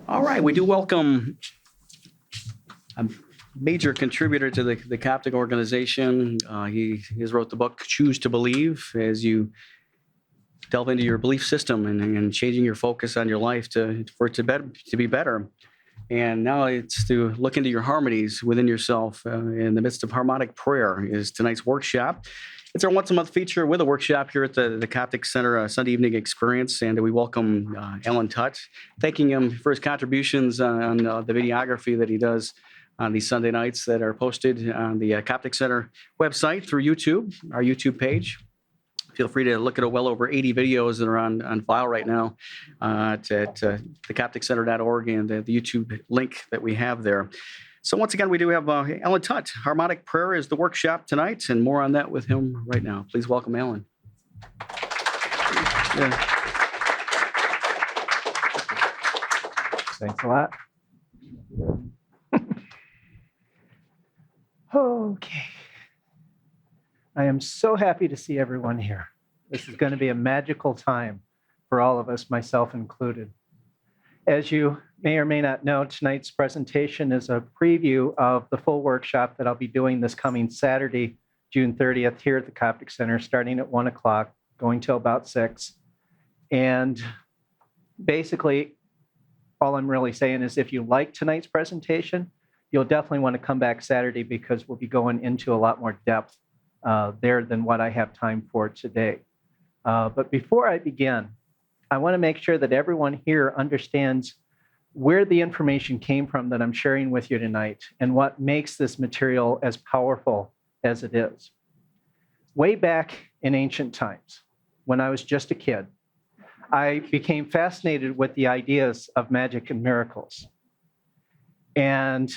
All right, we do welcome a major contributor to the Coptic organization. He has wrote the book Choose to Believe, as you delve into your belief system and changing your focus on your life for it to be better. And now it's to look into your harmonies within yourself in the midst of harmonic prayer is tonight's workshop. It's our once-a-month feature with a workshop here at the Coptic Center Sunday evening experience, and we welcome Alan Tutt, thanking him for his contributions on the videography that he does on these Sunday nights that are posted on the Coptic Center website through YouTube, our YouTube page. Feel free to look at well over 80 videos that are on file right now at thecopticcenter.org and the YouTube link that we have there. So once again, we do have Alan Tutt. Harmonic Prayer is the workshop tonight, and more on that with him right now. Please welcome Alan. Yeah. Thanks a lot. Okay. I am so happy to see everyone here. This is going to be a magical time for all of us, myself included. As you may or may not know, tonight's presentation is a preview of the full workshop that I'll be doing this coming Saturday, June 30th, here at the Coptic Center, starting at 1 o'clock, going till about 6. And basically, all I'm really saying is if you like tonight's presentation, you'll definitely want to come back Saturday because we'll be going into a lot more depth there than what I have time for today. But before I begin, I want to make sure that everyone here understands where the information came from that I'm sharing with you tonight and what makes this material as powerful as it is. Way back in ancient times, when I was just a kid, I became fascinated with the ideas of magic and miracles. And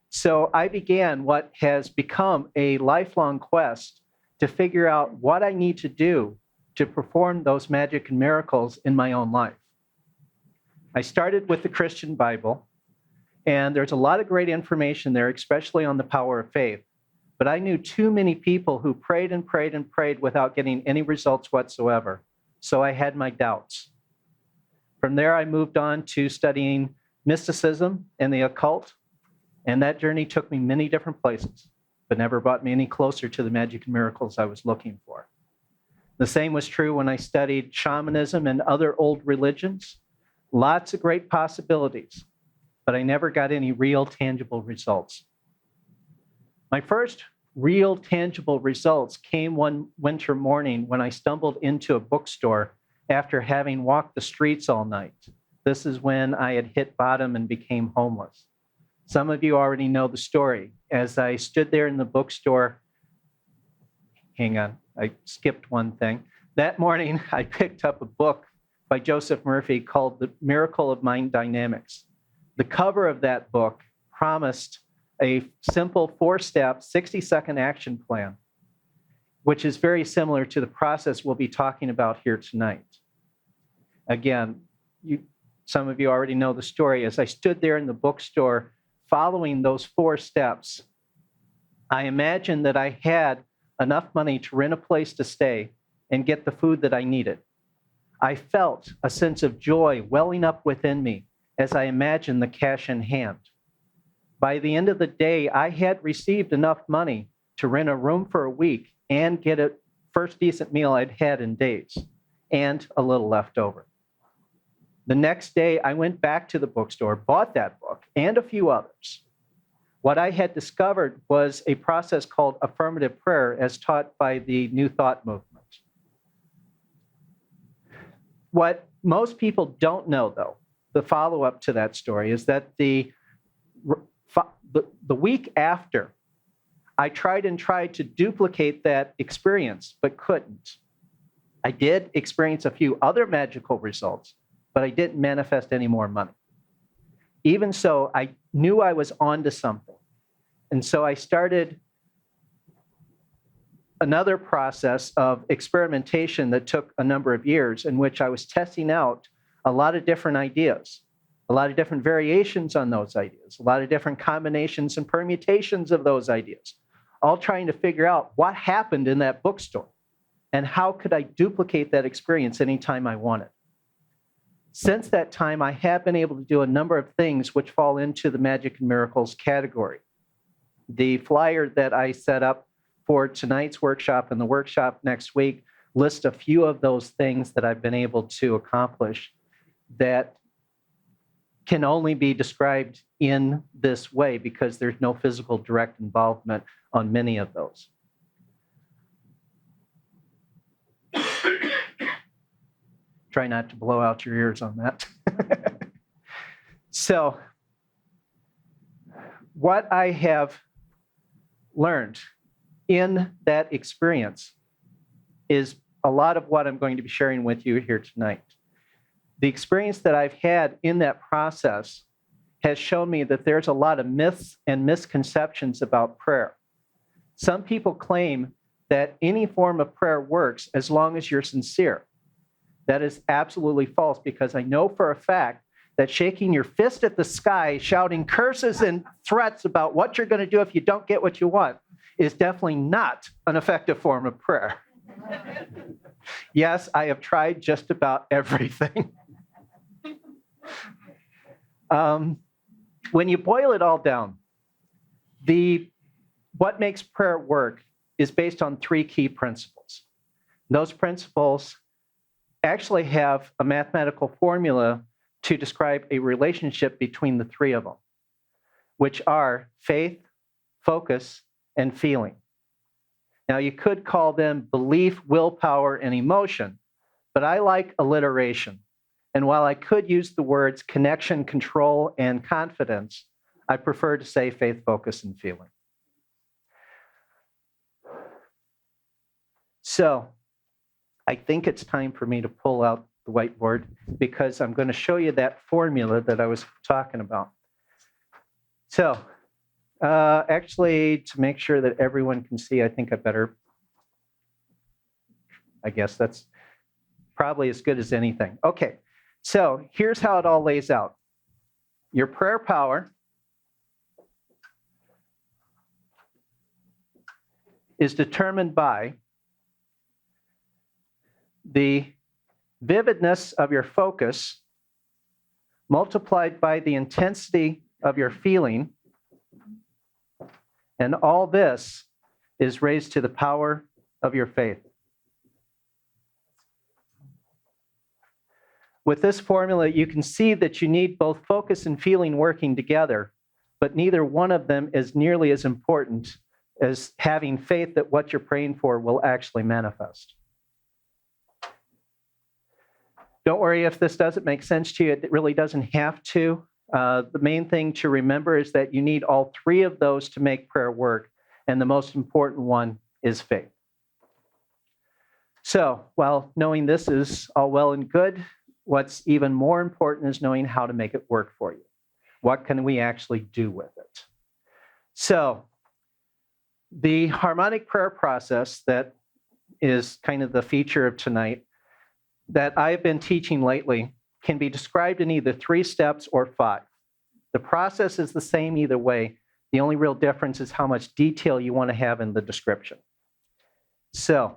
so I began what has become a lifelong quest to figure out what I need to do to perform those magic and miracles in my own life. I started with the Christian Bible, and there's a lot of great information there, especially on the power of faith. But I knew too many people who prayed and prayed and prayed without getting any results whatsoever. So I had my doubts. From there, I moved on to studying mysticism and the occult, and that journey took me many different places, but never brought me any closer to the magic and miracles I was looking for. The same was true when I studied shamanism and other old religions. Lots of great possibilities, but I never got any real tangible results. My first real tangible results came one winter morning when I stumbled into a bookstore after having walked the streets all night. This is when I had hit bottom and became homeless. Some of you already know the story. As I stood there in the bookstore, hang on, I skipped one thing. That morning, I picked up a book by Joseph Murphy called The Miracle of Mind Dynamics. The cover of that book promised a simple 4-step, 60-second action plan, which is very similar to the process we'll be talking about here tonight. Again, some of you already know the story. As I stood there in the bookstore following those 4 steps, I imagined that I had enough money to rent a place to stay and get the food that I needed. I felt a sense of joy welling up within me as I imagined the cash in hand. By the end of the day, I had received enough money to rent a room for a week and get a first decent meal I'd had in days, and a little left over. The next day, I went back to the bookstore, bought that book, and a few others. What I had discovered was a process called affirmative prayer as taught by the New Thought movement. What most people don't know, though, the follow-up to that story, is that the week after, I tried to duplicate that experience, but couldn't. I did experience a few other magical results, but I didn't manifest any more money. Even so, I knew I was onto something. And so I started another process of experimentation that took a number of years in which I was testing out a lot of different ideas, a lot of different variations on those ideas, a lot of different combinations and permutations of those ideas, all trying to figure out what happened in that bookstore and how could I duplicate that experience anytime I wanted. Since that time, I have been able to do a number of things which fall into the magic and miracles category. The flyer that I set up for tonight's workshop and the workshop next week lists a few of those things that I've been able to accomplish that can only be described in this way because there's no physical direct involvement on many of those. Try not to blow out your ears on that. So, what I have learned in that experience is a lot of what I'm going to be sharing with you here tonight. The experience that I've had in that process has shown me that there's a lot of myths and misconceptions about prayer. Some people claim that any form of prayer works as long as you're sincere. That is absolutely false, because I know for a fact that shaking your fist at the sky, shouting curses and threats about what you're going to do if you don't get what you want, is definitely not an effective form of prayer. Yes, I have tried just about everything. When you boil it all down, what makes prayer work is based on three key principles. Those principles actually have a mathematical formula to describe a relationship between the three of them, which are faith, focus, and feeling. Now, you could call them belief, willpower, and emotion, but I like alliteration. And while I could use the words connection, control, and confidence, I prefer to say faith, focus, and feeling. So, I think it's time for me to pull out the whiteboard because I'm going to show you that formula that I was talking about. So, actually, to make sure that everyone can see, I think I guess that's probably as good as anything. Okay, so here's how it all lays out. Your prayer power is determined by the vividness of your focus multiplied by the intensity of your feeling, and all this is raised to the power of your faith. With this formula, you can see that you need both focus and feeling working together, but neither one of them is nearly as important as having faith that what you're praying for will actually manifest. Don't worry if this doesn't make sense to you. It really doesn't have to. The main thing to remember is that you need all three of those to make prayer work, and the most important one is faith. So, while knowing this is all well and good, what's even more important is knowing how to make it work for you. What can we actually do with it? So, the harmonic prayer process that is kind of the feature of tonight that I've been teaching lately can be described in either 3 steps or 5. The process is the same either way. The only real difference is how much detail you want to have in the description. So,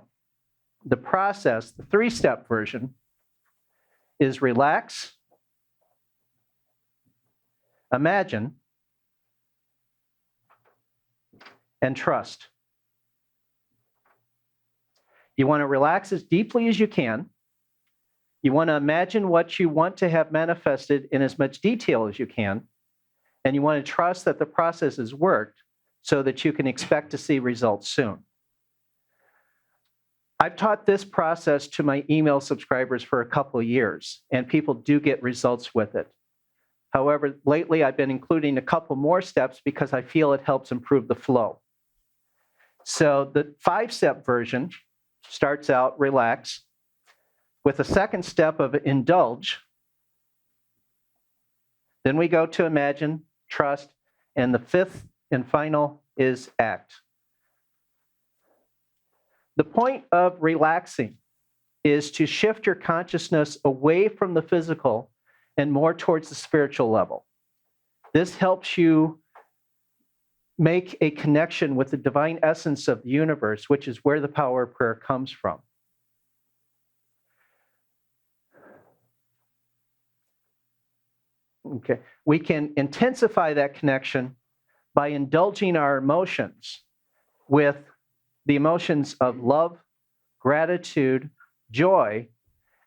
the process, the 3-step version, is relax, imagine, and trust. You want to relax as deeply as you can. You want to imagine what you want to have manifested in as much detail as you can. And you want to trust that the process has worked so that you can expect to see results soon. I've taught this process to my email subscribers for a couple of years, and people do get results with it. However, lately I've been including a couple more steps because I feel it helps improve the flow. So the 5-step version starts out relax, with a second step of indulge. Then we go to imagine, trust, and the 5th and final is act. The point of relaxing is to shift your consciousness away from the physical and more towards the spiritual level. This helps you make a connection with the divine essence of the universe, which is where the power of prayer comes from. Okay. We can intensify that connection by indulging our emotions with the emotions of love, gratitude, joy,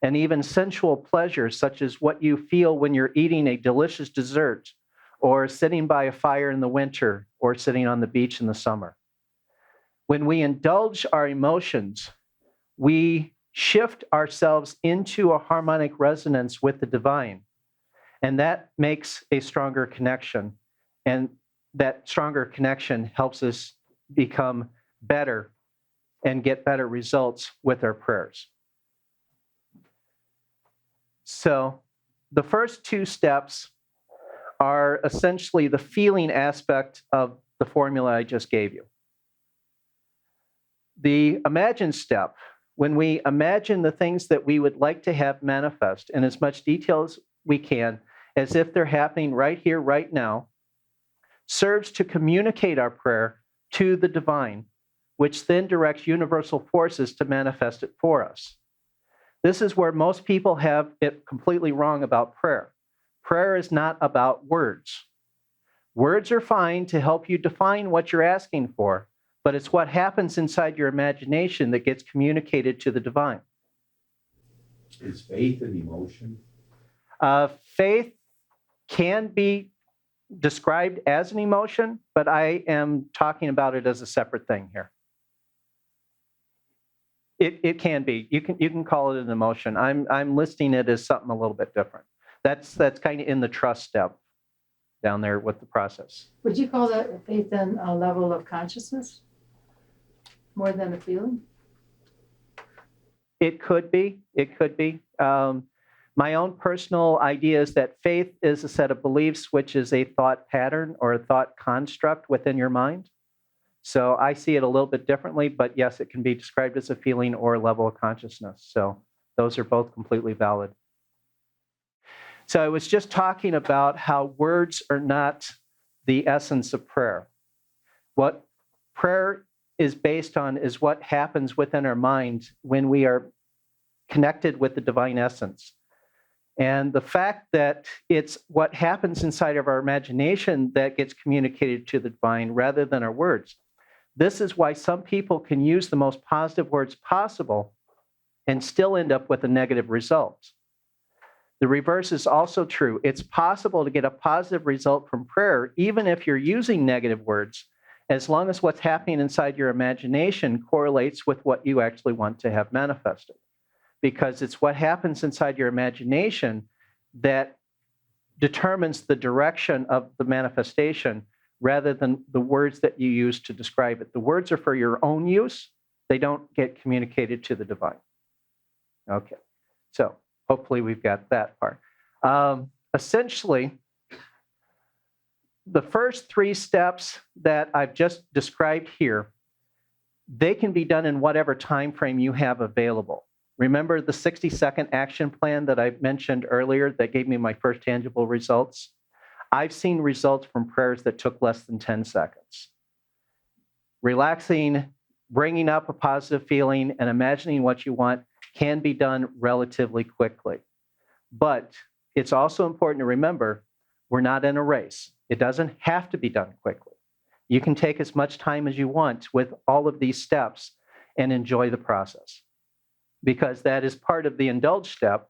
and even sensual pleasures, such as what you feel when you're eating a delicious dessert, or sitting by a fire in the winter, or sitting on the beach in the summer. When we indulge our emotions, we shift ourselves into a harmonic resonance with the divine, and that makes a stronger connection. And that stronger connection helps us become better and get better results with our prayers. So the first two steps are essentially the feeling aspect of the formula I just gave you. The imagine step, when we imagine the things that we would like to have manifest in as much detail as we can, as if they're happening right here, right now, serves to communicate our prayer to the divine, which then directs universal forces to manifest it for us. This is where most people have it completely wrong about prayer. Prayer is not about words. Words are fine to help you define what you're asking for, but it's what happens inside your imagination that gets communicated to the divine. Is faith an emotion? Faith can be described as an emotion, but I am talking about it as a separate thing here. It can be. You can call it an emotion. I'm listing it as something a little bit different. That's kind of in the trust step down there with the process. Would you call that faith then a level of consciousness more than a feeling? It could be. It could be. My own personal idea is that faith is a set of beliefs, which is a thought pattern or a thought construct within your mind. So I see it a little bit differently, but yes, it can be described as a feeling or a level of consciousness. So those are both completely valid. So I was just talking about how words are not the essence of prayer. What prayer is based on is what happens within our mind when we are connected with the divine essence. And the fact that it's what happens inside of our imagination that gets communicated to the divine rather than our words. This is why some people can use the most positive words possible and still end up with a negative result. The reverse is also true. It's possible to get a positive result from prayer, even if you're using negative words, as long as what's happening inside your imagination correlates with what you actually want to have manifested. Because it's what happens inside your imagination that determines the direction of the manifestation rather than the words that you use to describe it. The words are for your own use. They don't get communicated to the divine. Okay, so hopefully we've got that part. Essentially, the first three steps that I've just described here, they can be done in whatever time frame you have available. Remember the 60-second action plan that I mentioned earlier that gave me my first tangible results? I've seen results from prayers that took less than 10 seconds. Relaxing, bringing up a positive feeling, and imagining what you want can be done relatively quickly. But it's also important to remember, we're not in a race. It doesn't have to be done quickly. You can take as much time as you want with all of these steps and enjoy the process. Because that is part of the indulge step.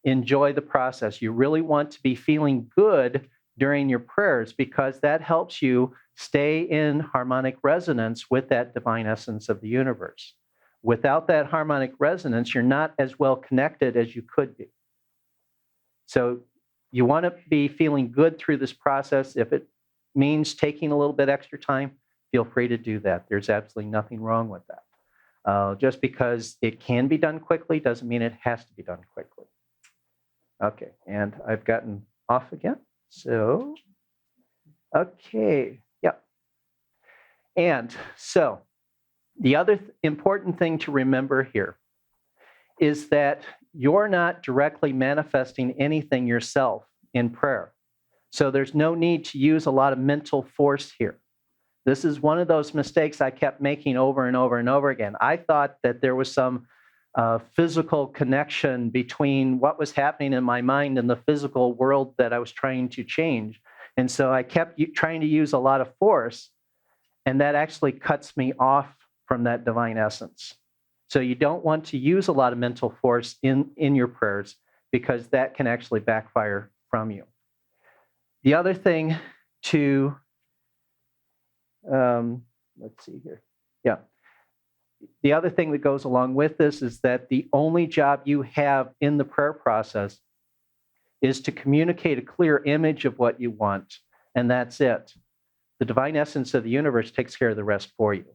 Enjoy the process. You really want to be feeling good during your prayers because that helps you stay in harmonic resonance with that divine essence of the universe. Without that harmonic resonance, you're not as well connected as you could be. So you want to be feeling good through this process. If it means taking a little bit extra time, feel free to do that. There's absolutely nothing wrong with that. Just because it can be done quickly doesn't mean it has to be done quickly. Okay, and I've gotten off again. So, okay, yeah. And so, the other important thing to remember here is that you're not directly manifesting anything yourself in prayer. So there's no need to use a lot of mental force here. This is one of those mistakes I kept making over and over and over again. I thought that there was some physical connection between what was happening in my mind and the physical world that I was trying to change. And so I kept trying to use a lot of force, and that actually cuts me off from that divine essence. So you don't want to use a lot of mental force in your prayers, because that can actually backfire from you. The other thing to, let's see here. Yeah. The other thing that goes along with this is that the only job you have in the prayer process is to communicate a clear image of what you want, and that's it. The divine essence of the universe takes care of the rest for you.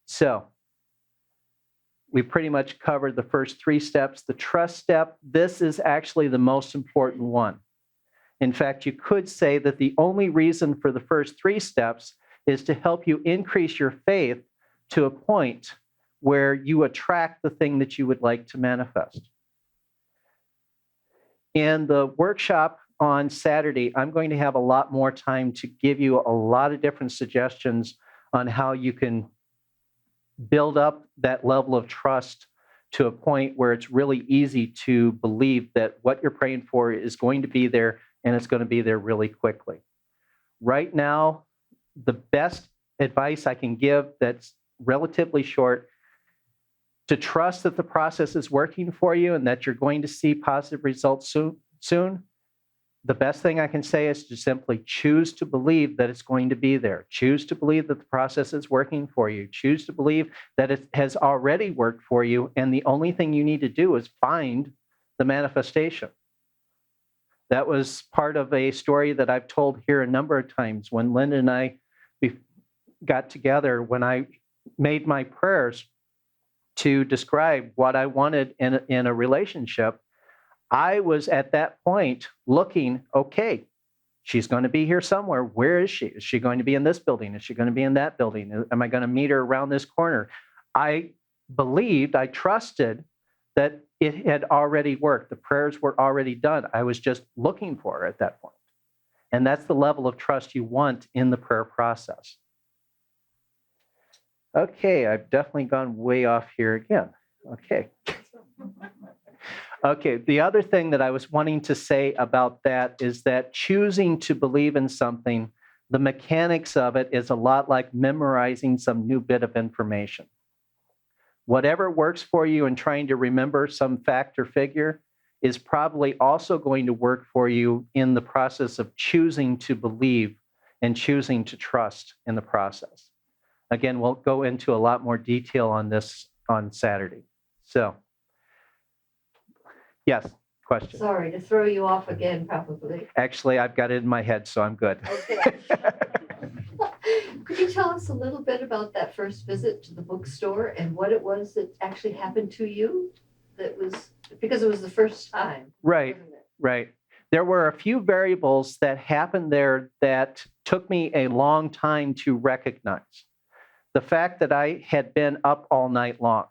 So, we pretty much covered the first 3 steps. The trust step, this is actually the most important one. In fact, you could say that the only reason for the first 3 steps is to help you increase your faith to a point where you attract the thing that you would like to manifest. In the workshop on Saturday, I'm going to have a lot more time to give you a lot of different suggestions on how you can build up that level of trust to a point where it's really easy to believe that what you're praying for is going to be there, and it's going to be there really quickly. Right now, the best advice I can give that's relatively short, to trust that the process is working for you and that you're going to see positive results soon. The best thing I can say is to simply choose to believe that it's going to be there. Choose to believe that the process is working for you. Choose to believe that it has already worked for you, and the only thing you need to do is find the manifestation. That was part of a story that I've told here a number of times. When Linda and I got together, when I made my prayers to describe what I wanted in a relationship, I was at that point looking, okay, she's going to be here somewhere. Where is she? Is she going to be in this building? Is she going to be in that building? Am I going to meet her around this corner? I believed, I trusted that it had already worked. The prayers were already done. I was just looking for her at that point. And that's the level of trust you want in the prayer process. Okay, I've definitely gone way off here again. Okay. Okay, the other thing that I was wanting to say about that is that choosing to believe in something, the mechanics of it is a lot like memorizing some new bit of information. Whatever works for you in trying to remember some fact or figure is probably also going to work for you in the process of choosing to believe and choosing to trust in the process. Again, we'll go into a lot more detail on this on Saturday. So, yes, question. Sorry to throw you off again, probably. Actually, I've got it in my head, so I'm good. Okay. Could you tell us a little bit about that first visit to the bookstore and what it was that actually happened to you? That was because it was the first time. Right, right. There were a few variables that happened there that took me a long time to recognize. The fact that I had been up all night long.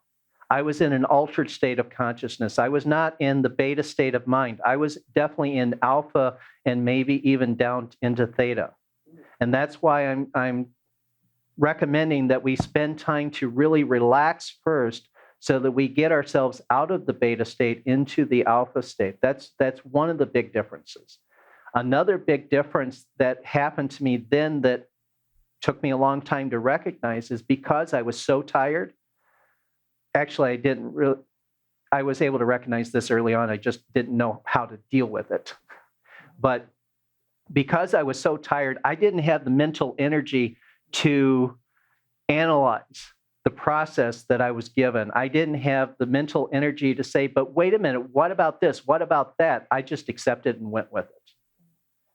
I was in an altered state of consciousness. I was not in the beta state of mind. I was definitely in alpha and maybe even down into theta. And that's why I'm recommending that we spend time to really relax first so that we get ourselves out of the beta state into the alpha state. That's one of the big differences. Another big difference that happened to me then that took me a long time to recognize is because I was so tired. Actually, I was able to recognize this early on. I just didn't know how to deal with it. But because I was so tired, I didn't have the mental energy to analyze the process that I was given. I didn't have the mental energy to say, but wait a minute, what about this? What about that? I just accepted and went with it.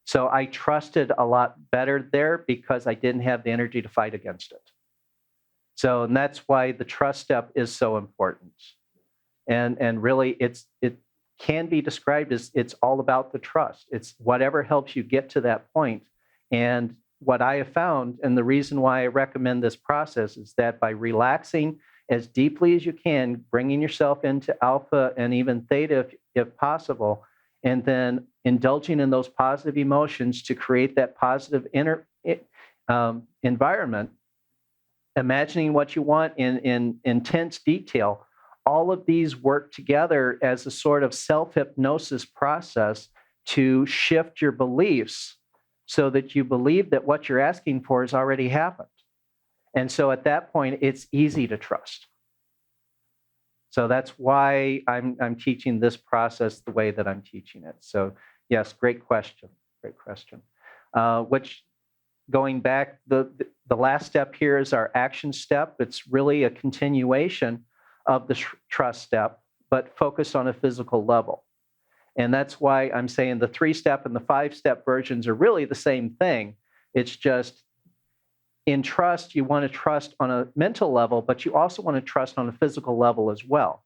So I trusted a lot better there because I didn't have the energy to fight against it. So, and that's why the trust step is so important. And really, it can be described as it's all about the trust. It's whatever helps you get to that point. And what I have found, and the reason why I recommend this process, is that by relaxing as deeply as you can, bringing yourself into alpha and even theta if possible, and then indulging in those positive emotions to create that positive inner environment, imagining what you want in intense detail, all of these work together as a sort of self-hypnosis process to shift your beliefs so that you believe that what you're asking for has already happened. And so at that point, it's easy to trust. So that's why I'm teaching this process the way that I'm teaching it. So yes, great question. Great question. Which, going back, the last step here is our action step. It's really a continuation of the trust step, but focused on a physical level. And that's why I'm saying the 3-step and the 5-step versions are really the same thing. It's just in trust, you want to trust on a mental level, but you also want to trust on a physical level as well.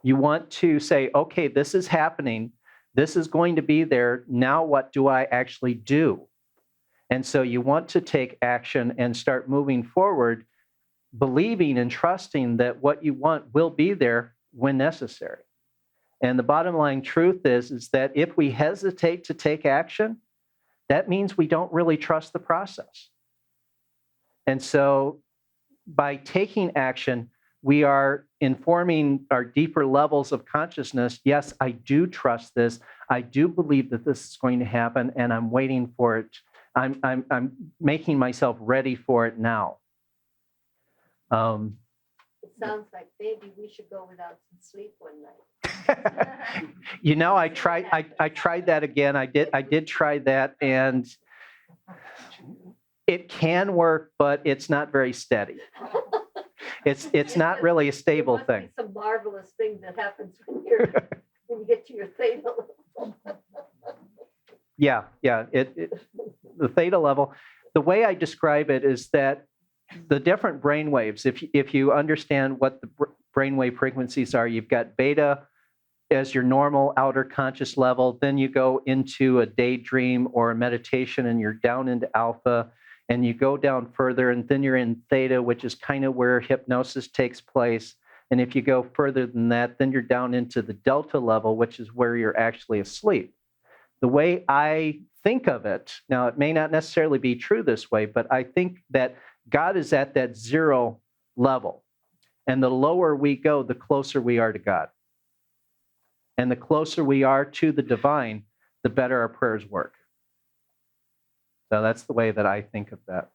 You want to say, okay, this is happening. This is going to be there. Now what do I actually do? And so you want to take action and start moving forward, believing and trusting that what you want will be there when necessary. And the bottom line truth is that if we hesitate to take action, that means we don't really trust the process. And so by taking action, we are informing our deeper levels of consciousness. Yes, I do trust this. I do believe that this is going to happen, and I'm waiting for it. I'm making myself ready for it now. It sounds like maybe we should go without some sleep one night. You know, I tried that again. I did try that, and it can work, but it's not very steady. It's not really a stable There must thing. be some marvelous thing that happens when you get to your theta level. Yeah. The theta level. The way I describe it is that the different brain waves, if you understand what the brainwave frequencies are, you've got beta as your normal outer conscious level, then you go into a daydream or a meditation and you're down into alpha, and you go down further and then you're in theta, which is kind of where hypnosis takes place. And if you go further than that, then you're down into the delta level, which is where you're actually asleep. The way I think of it, now it may not necessarily be true this way, but I think that God is at that 0 level. And the lower we go, the closer we are to God. And the closer we are to the divine, the better our prayers work. So that's the way that I think of that.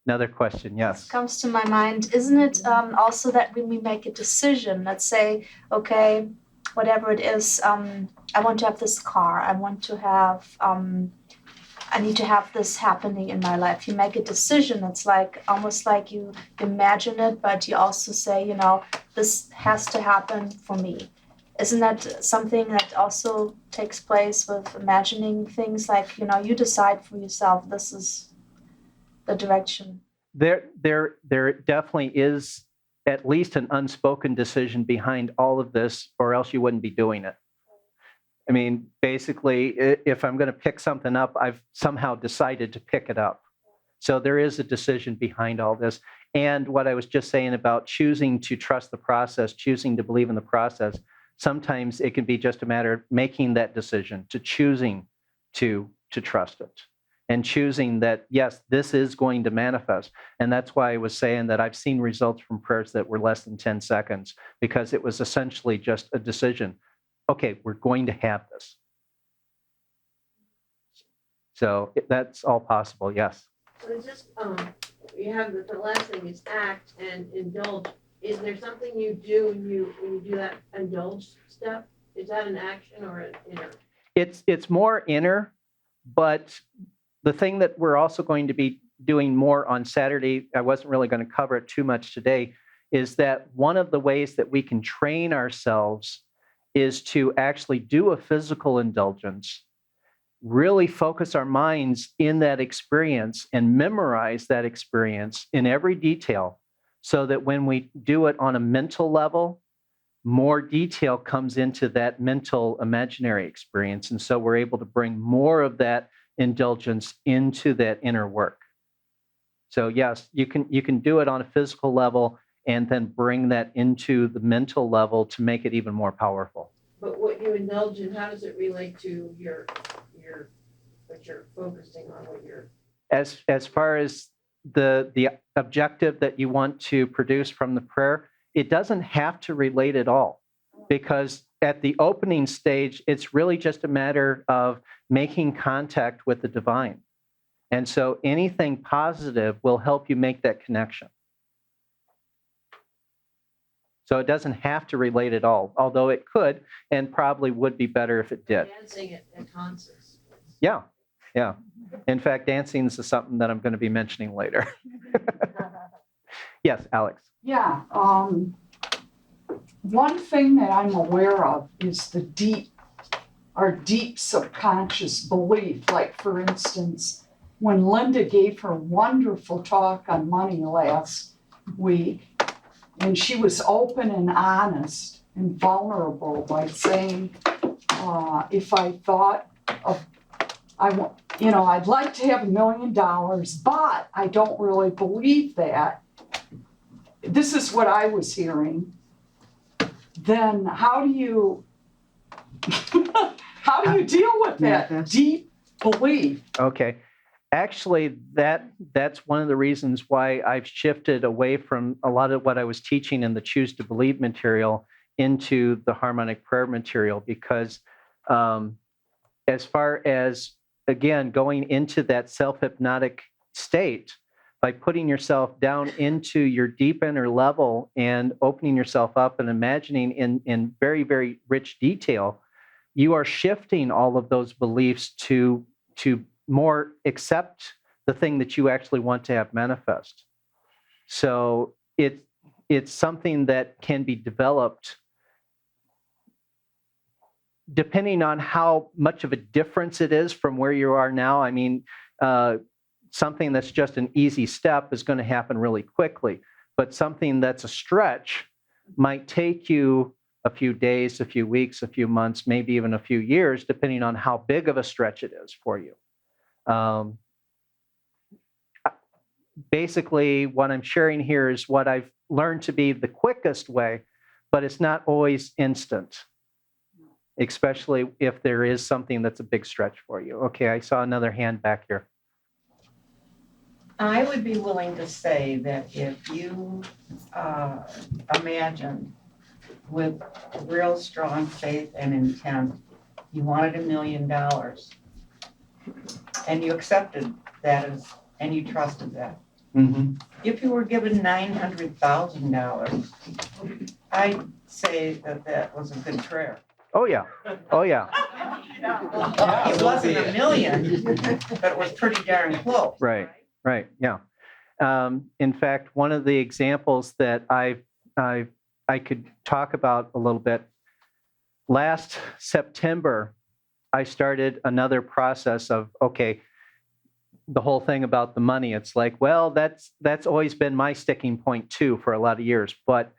Another question, yes. Comes to my mind, isn't it also that when we make a decision, let's say, okay, whatever it is, I want to have this car, I want to have, I need to have this happening in my life. You make a decision, it's like almost like you imagine it, but you also say, you know, this has to happen for me. Isn't that something that also takes place with imagining things, like, you know, you decide for yourself, this is the direction? There definitely is at least an unspoken decision behind all of this, or else you wouldn't be doing it. I mean, basically, if I'm going to pick something up, I've somehow decided to pick it up. So there is a decision behind all this. And what I was just saying about choosing to trust the process, choosing to believe in the process, sometimes it can be just a matter of making that decision, to choosing to trust it, and choosing that, yes, this is going to manifest. And that's why I was saying that I've seen results from prayers that were less than 10 seconds, because it was essentially just a decision. Okay, we're going to have this. So that's all possible, yes. So it's just, you have the last thing is act and indulge. Is there something you do when you do that indulge step? Is that an action or an inner? It's more inner, but the thing that we're also going to be doing more on Saturday, I wasn't really going to cover it too much today, is that one of the ways that we can train ourselves is to actually do a physical indulgence, really focus our minds in that experience and memorize that experience in every detail, so that when we do it on a mental level, more detail comes into that mental imaginary experience. And so we're able to bring more of that indulgence into that inner work. So yes, you can do it on a physical level and then bring that into the mental level to make it even more powerful. But what you indulge in, how does it relate to your what you're focusing on, what you're... As far as the objective that you want to produce from the prayer, it doesn't have to relate at all, because at the opening stage, it's really just a matter of making contact with the divine. And so anything positive will help you make that connection. So it doesn't have to relate at all, although it could and probably would be better if it did. Dancing at concerts. Yeah, yeah. In fact, dancing is something that I'm going to be mentioning later. Yes, Alex. Yeah, one thing that I'm aware of is our deep subconscious belief. Like, for instance, when Linda gave her wonderful talk on money last week, and she was open and honest and vulnerable by saying, if I thought of, I'd like to have $1 million, but I don't really believe that. This is what I was hearing. Then how do you deal with that deep belief? Okay. Actually, that's one of the reasons why I've shifted away from a lot of what I was teaching in the Choose to Believe material into the Harmonic Prayer material, because as far as, again, going into that self-hypnotic state, by putting yourself down into your deep inner level and opening yourself up and imagining in very, very rich detail, you are shifting all of those beliefs to more accept the thing that you actually want to have manifest. So it's something that can be developed depending on how much of a difference it is from where you are now. I mean, something that's just an easy step is going to happen really quickly, but something that's a stretch might take you a few days, a few weeks, a few months, maybe even a few years, depending on how big of a stretch it is for you. Basically, what I'm sharing here is what I've learned to be the quickest way, but it's not always instant, especially if there is something that's a big stretch for you. Okay, I saw another hand back here. I would be willing to say that if you imagined with real strong faith and intent, you wanted $1 million, and you accepted that and you trusted that. Mm-hmm. If you were given $900,000, I'd say that was a good prayer. Oh, yeah. Oh, yeah. It wasn't $1 million, but it was pretty darn close. Right. Right. Yeah. In fact, one of the examples that I could talk about a little bit. Last September, I started another process of, okay, the whole thing about the money. It's like, well, that's always been my sticking point too for a lot of years. But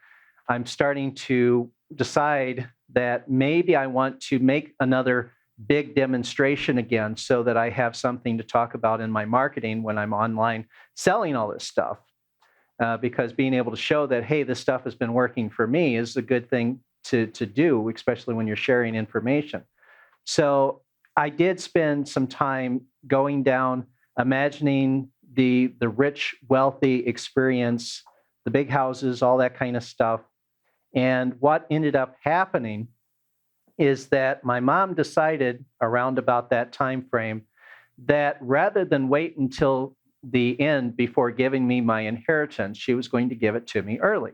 I'm starting to decide that maybe I want to make another big demonstration again so that I have something to talk about in my marketing when I'm online selling all this stuff. Because being able to show that, hey, this stuff has been working for me is a good thing to do, especially when you're sharing information. So I did spend some time going down, imagining the rich, wealthy experience, the big houses, all that kind of stuff. And what ended up happening is that my mom decided around about that time frame that rather than wait until the end before giving me my inheritance, she was going to give it to me early.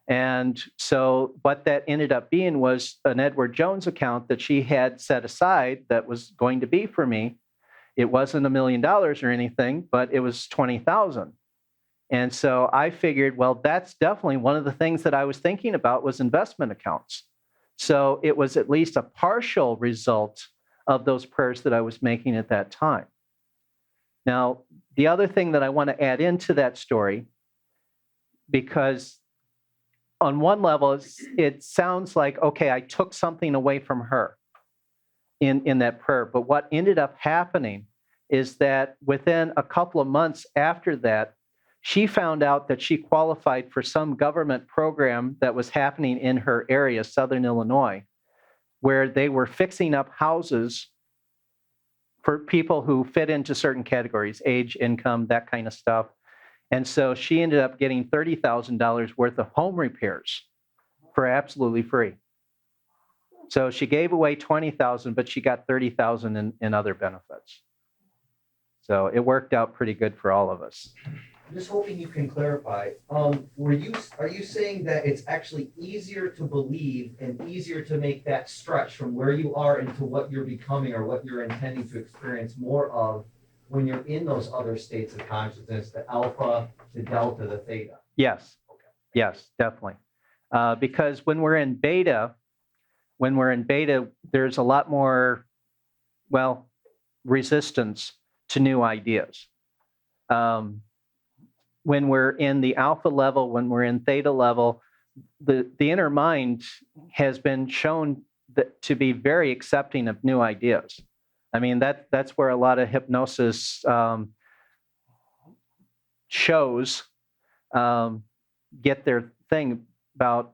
And so what that ended up being was an Edward Jones account that she had set aside that was going to be for me. It wasn't $1 million or anything, but it was $20,000. And so I figured, well, that's definitely one of the things that I was thinking about was investment accounts. So it was at least a partial result of those prayers that I was making at that time. Now, the other thing that I want to add into that story, because on one level, it sounds like, okay, I took something away from her in that prayer. But what ended up happening is that within a couple of months after that, she found out that she qualified for some government program that was happening in her area, Southern Illinois, where they were fixing up houses for people who fit into certain categories, age, income, that kind of stuff. And so she ended up getting $30,000 worth of home repairs for absolutely free. So she gave away 20,000, but she got 30,000 in other benefits. So it worked out pretty good for all of us. I'm just hoping you can clarify. Are you saying that it's actually easier to believe and easier to make that stretch from where you are into what you're becoming or what you're intending to experience more of when you're in those other states of consciousness, the alpha, the delta, the theta? Yes. Yes, definitely. Because when we're in beta, there's a lot more, resistance to new ideas. When we're in the alpha level, when we're in theta level, the inner mind has been shown to be very accepting of new ideas. I mean, that's where a lot of hypnosis shows get their thing about.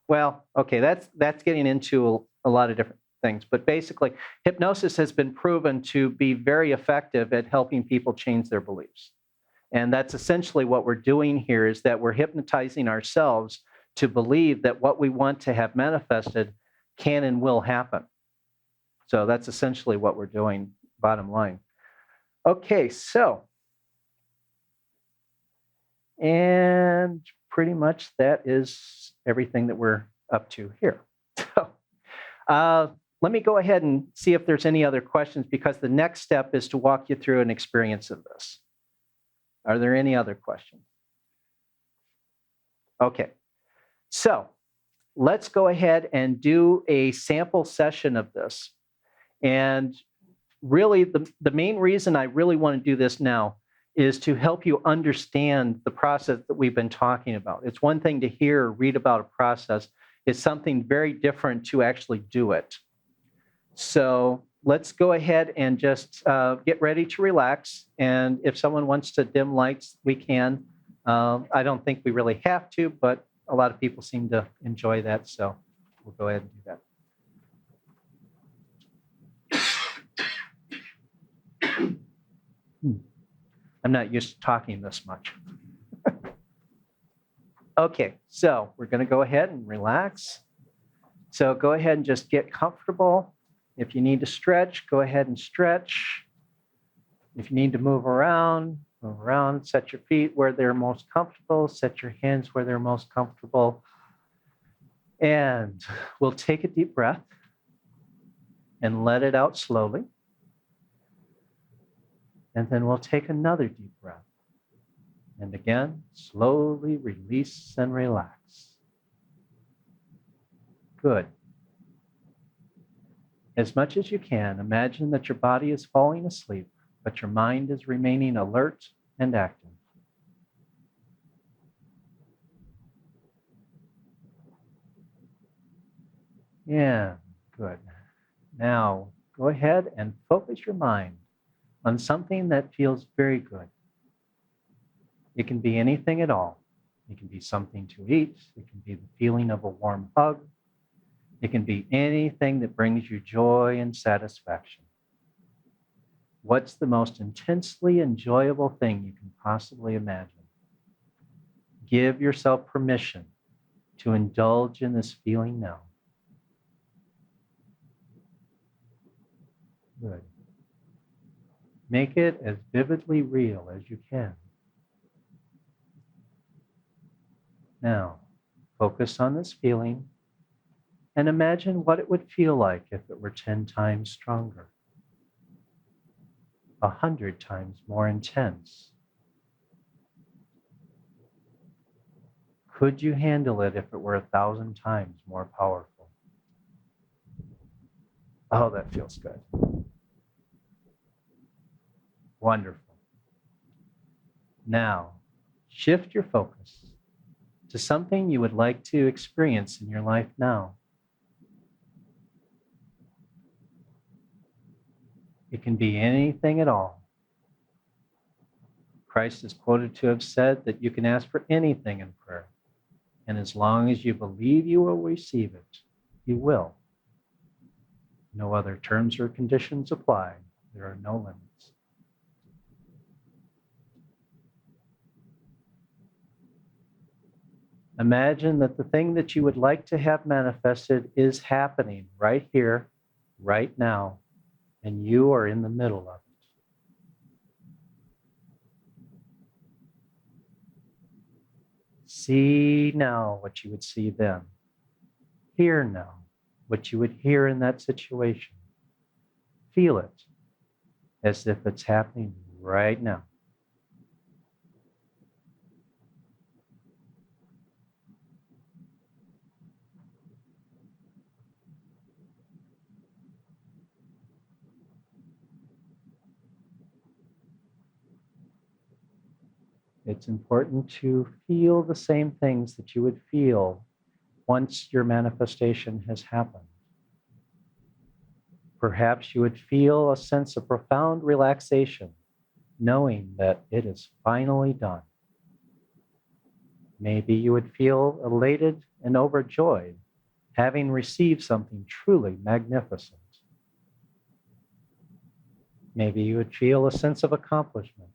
That's getting into a lot of different things. But basically, hypnosis has been proven to be very effective at helping people change their beliefs. And that's essentially what we're doing here, is that we're hypnotizing ourselves to believe that what we want to have manifested can and will happen. So that's essentially what we're doing, bottom line. Okay, so, and pretty much that is everything that we're up to here. So let me go ahead and see if there's any other questions, because the next step is to walk you through an experience of this. Are there any other questions? Okay, so let's go ahead and do a sample session of this. And really, the main reason I really want to do this now is to help you understand the process that we've been talking about. It's one thing to hear or read about a process. It's something very different to actually do it. So let's go ahead and just get ready to relax. And if someone wants to dim lights, we can. I don't think we really have to, but a lot of people seem to enjoy that. So we'll go ahead and do that. I'm not used to talking this much. Okay, so we're going to go ahead and relax. So go ahead and just get comfortable. If you need to stretch, go ahead and stretch. If you need to move around, set your feet where they're most comfortable, set your hands where they're most comfortable. And we'll take a deep breath and let it out slowly. And then we'll take another deep breath. And again, slowly release and relax. Good. As much as you can, imagine that your body is falling asleep, but your mind is remaining alert and active. Yeah, good. Now, go ahead and focus your mind on something that feels very good. It can be anything at all. It can be something to eat. It can be the feeling of a warm hug. It can be anything that brings you joy and satisfaction. What's the most intensely enjoyable thing you can possibly imagine? Give yourself permission to indulge in this feeling now. Good. Make it as vividly real as you can. Now, focus on this feeling and imagine what it would feel like if it were 10 times stronger, 100 times more intense. Could you handle it if it were 1,000 times more powerful? Oh, that feels good. Wonderful. Now, shift your focus to something you would like to experience in your life now. It can be anything at all. Christ is quoted to have said that you can ask for anything in prayer, and as long as you believe you will receive it, you will. No other terms or conditions apply. There are no limits. Imagine that the thing that you would like to have manifested is happening right here, right now, and you are in the middle of it. See now what you would see then. Hear now what you would hear in that situation. Feel it as if it's happening right now. It's important to feel the same things that you would feel once your manifestation has happened. Perhaps you would feel a sense of profound relaxation, knowing that it is finally done. Maybe you would feel elated and overjoyed, having received something truly magnificent. Maybe you would feel a sense of accomplishment,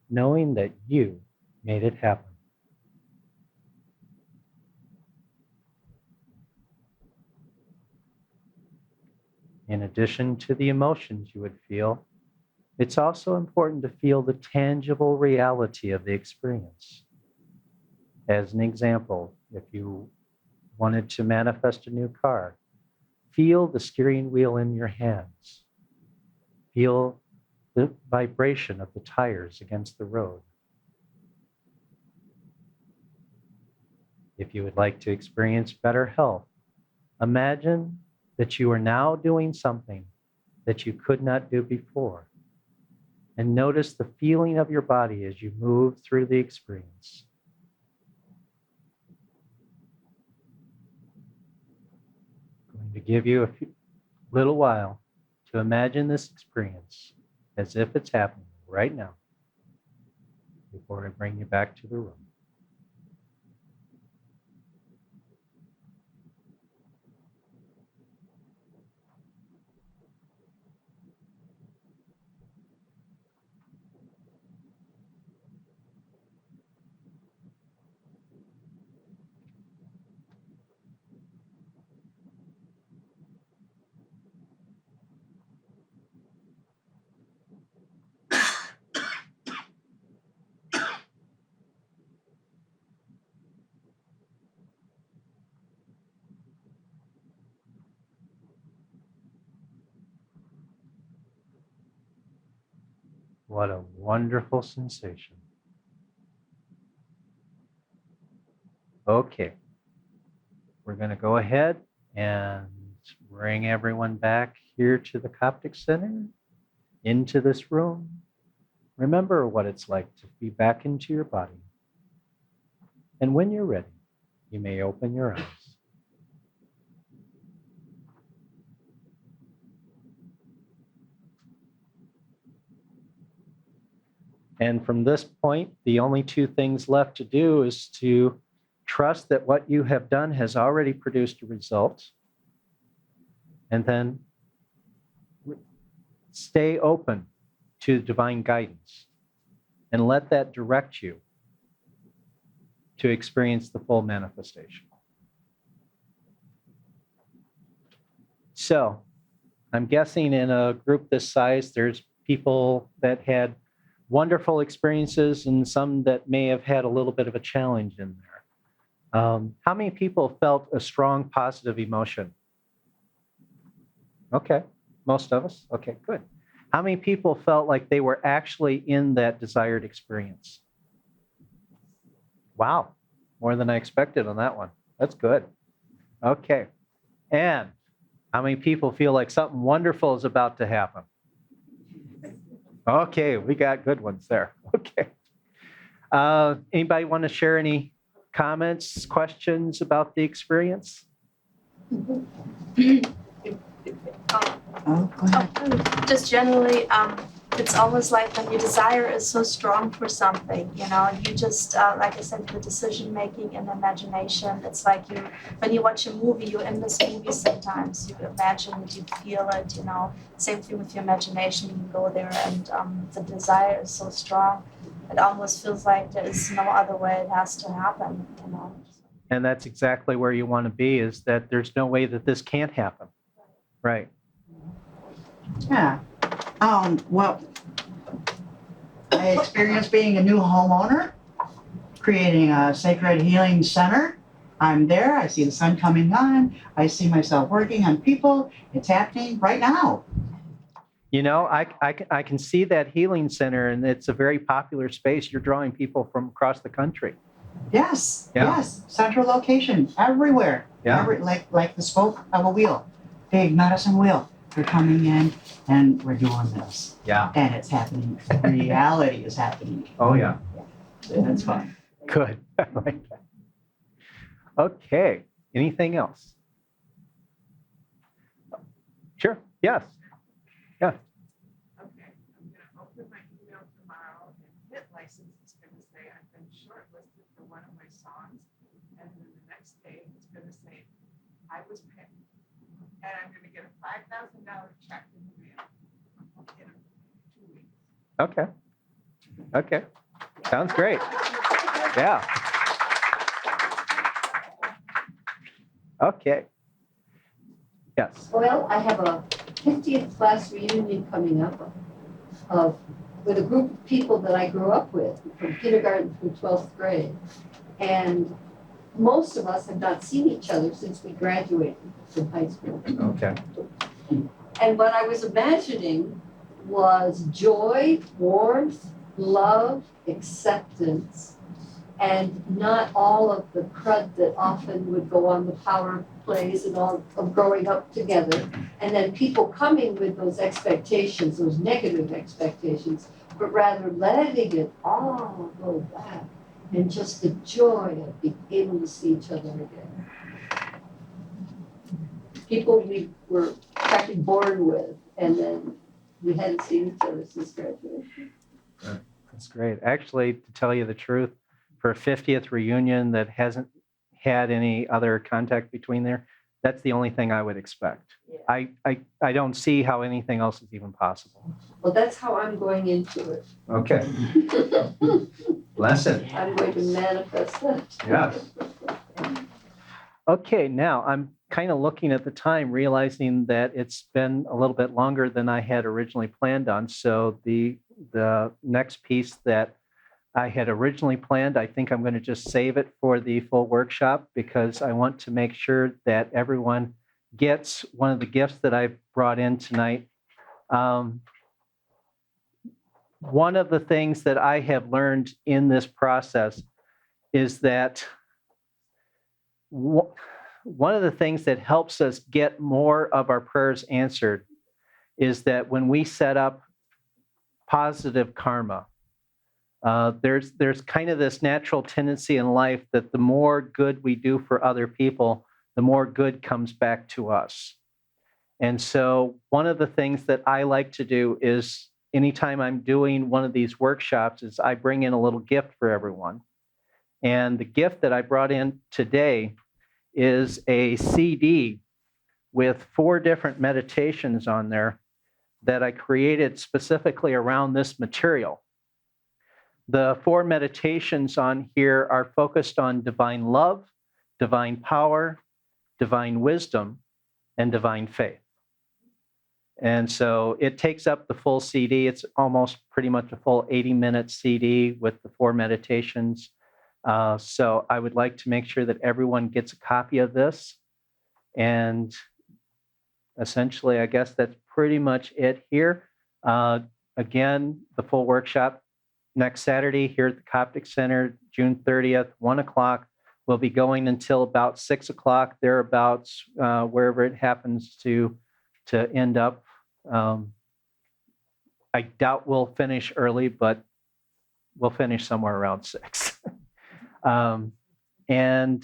knowing that you made it happen. In addition to the emotions you would feel, it's also important to feel the tangible reality of the experience. As an example, if you wanted to manifest a new car, feel the steering wheel in your hands. Feel the vibration of the tires against the road. If you would like to experience better health, imagine that you are now doing something that you could not do before. And notice the feeling of your body as you move through the experience. I'm going to give you a little while to imagine this experience as if it's happening right now before I bring you back to the room. What a wonderful sensation. Okay, we're going to go ahead and bring everyone back here to the Coptic Center, into this room. Remember what it's like to be back into your body. And when you're ready, you may open your eyes. And from this point, the only two things left to do is to trust that what you have done has already produced a result. And then stay open to divine guidance and let that direct you to experience the full manifestation. So I'm guessing in a group this size, there's people that had wonderful experiences and some that may have had a little bit of a challenge in there. How many people felt a strong positive emotion? Okay, most of us. Okay, good. How many people felt like they were actually in that desired experience? Wow, more than I expected on that one. That's good. Okay, and how many people feel like something wonderful is about to happen? Okay, we got good ones there. Okay. Anybody want to share any comments, questions about the experience? Just generally, it's almost like when your desire is so strong for something, you know, you just, like I said, the decision making and imagination. It's like when you watch a movie, you're in this movie sometimes. You imagine it, you feel it, you know. Same thing with your imagination. You can go there, and the desire is so strong. it almost feels like there is no other way it has to happen, you know. And that's exactly where you want to be, is that there's no way that this can't happen. Right. Yeah. Well, I experienced being a new homeowner, creating a sacred healing center. I'm there. I see the sun coming on. I see myself working on people. It's happening right now. You know, I can see that healing center, and it's a very popular space. You're drawing people from across the country. Yes, Yeah. yes. Central location everywhere. Yeah. Like the spoke of a wheel, big medicine wheel. We're coming in and we're doing this. Yeah. And it's happening. Reality is happening. Oh, yeah. And it's fun. Good. I like that. Okay. Anything else? Sure. Yes. Yeah. Okay, I'm gonna open my email tomorrow and hit license, it's gonna say I've been shortlisted for one of my songs. And then the next day, it's gonna say, I was picked. And I'm gonna get a $5,000 check in the mail in 2 weeks. Okay. Okay. Sounds great. Yeah. Okay. Yes. Well, I have a 50th class reunion coming up with a group of people that I grew up with from kindergarten through 12th grade. And most of us have not seen each other since we graduated from high school. Okay. And what I was imagining was joy, warmth, love, acceptance, and not all of the crud that often would go on the power plays and all of growing up together. And then people coming with those expectations, those negative expectations, but rather letting it all go back and just the joy of being able to see each other again. People we were practically born with, and then we hadn't seen each other since graduation. That's great. Actually, to tell you the truth, for a 50th reunion that hasn't had any other contact between there, that's the only thing I would expect. Yeah. I don't see how anything else is even possible. Well, that's how I'm going into it. Okay. Bless it. I'm going to manifest that. Yes. Okay, now I'm kind of looking at the time, realizing that it's been a little bit longer than I had originally planned on. So the next piece that I had originally planned, I think I'm going to just save it for the full workshop, because I want to make sure that everyone gets one of the gifts that I've brought in tonight. One of the things that I have learned in this process is that one of the things that helps us get more of our prayers answered is that when we set up positive karma, there's kind of this natural tendency in life that the more good we do for other people, the more good comes back to us. And so one of the things that I like to do is anytime I'm doing one of these workshops is I bring in a little gift for everyone. And the gift that I brought in today is a CD with 4 different meditations on there that I created specifically around this material. The 4 meditations on here are focused on divine love, divine power, divine wisdom, and divine faith. And so it takes up the full CD. It's almost pretty much a full 80-minute CD with the 4 meditations. So I would like to make sure that everyone gets a copy of this. And essentially, I guess that's pretty much it here. Again, the full workshop next Saturday here at the Coptic Center, June 30th, 1 o'clock. We'll be going until about 6 o'clock, thereabouts, wherever it happens to end up. I doubt we'll finish early, but we'll finish somewhere around 6. And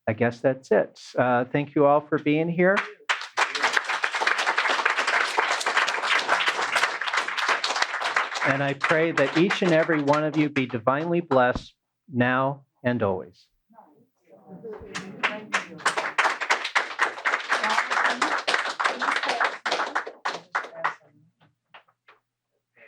I guess that's it. Thank you all for being here. And I pray that each and every one of you be divinely blessed now and always.